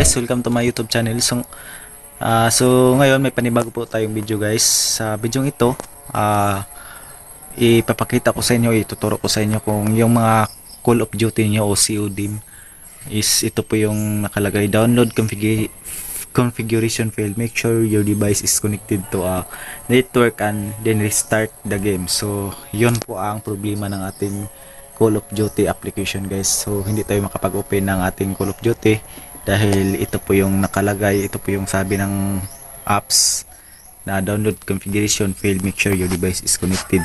Guys, welcome to my YouTube channel. So ngayon may panibago po tayong video guys. Sa video ito, ipapakita ko sa inyo, ituturo ko sa inyo kung yung mga Call of Duty niyo o COD is ito po yung nakalagay. Download configuration file. Make sure your device is connected to a network and then restart the game. So yun po ang problema ng ating Call of Duty application guys. So hindi tayo makapag-open ng ating Call of Duty dahil ito po yung nakalagay, ito po yung sabi ng apps na download configuration fail, make sure your device is connected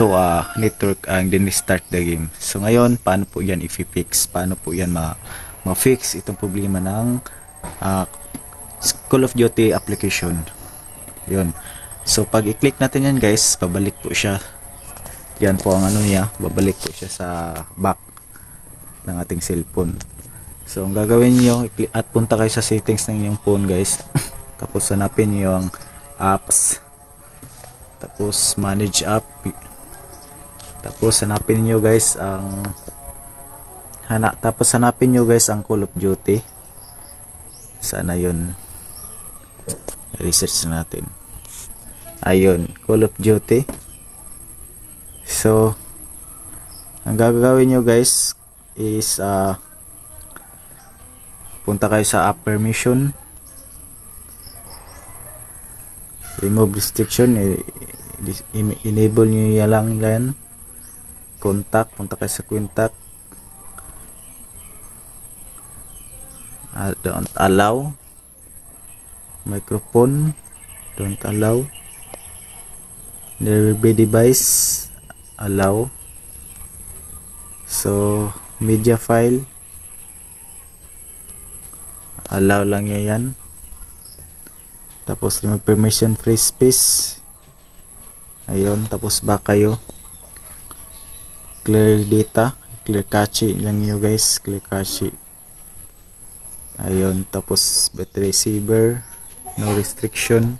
to a network and then restart the game. So ngayon, paano po yan i-fix? Paano po yan ma-fix itong problema ng Call of Duty application? Yun. So pag i-click natin yan guys, babalik po siya. Yan po ang ano niya, babalik po siya sa back ng ating cellphone. So ang gagawin niyo, at punta kayo sa settings ng inyong phone guys. Tapos hanapin niyo yung apps. Tapos manage app. Tapos hanapin niyo guys ang hanapin niyo guys ang Call of Duty. Sana 'yun. Research natin. Ayun, Call of Duty. So ang gagawin niyo guys is punta kayo sa app permission, remove restriction, enable nyo lang yan. Contact, punta kayo sa contact, don't allow, microphone, don't allow, nearby device, allow. So media file, allow lang yan. Tapos remove permission, free space, ayun. Tapos back kayo, clear data, clear cache lang nyo guys, clear cache, ayun. Tapos battery saver, no restriction.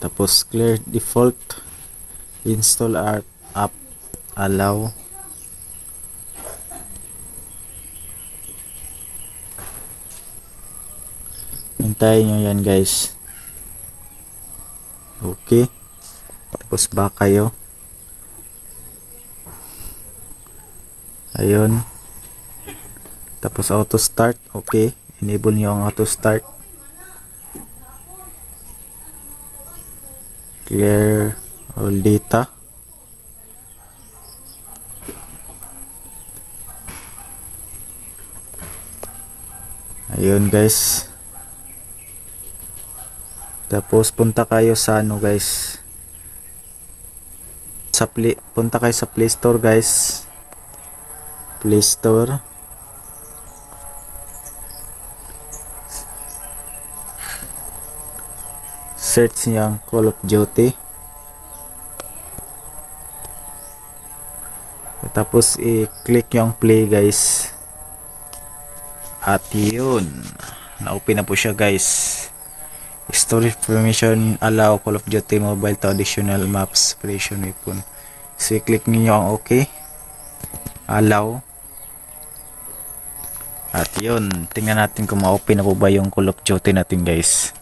Tapos clear default, install app, allow. Hintayin nyo yan guys. Okay. Tapos back kayo. Ayun. Tapos auto start. Okay. Enable nyo ang auto start. Clear all data. Ayun guys. Tapos punta kayo sa ano guys, punta kayo sa Play Store guys. Play Store, search niyo ang Call of Duty. Tapos i-click yung play guys. At yun, na-open na po siya guys. Storage permission, allow Call of Duty Mobile to additional maps, operation weapon. So i-click niyo ang okay, allow. At yun, tingnan natin kung ma-open na po ba yung Call of Duty natin guys.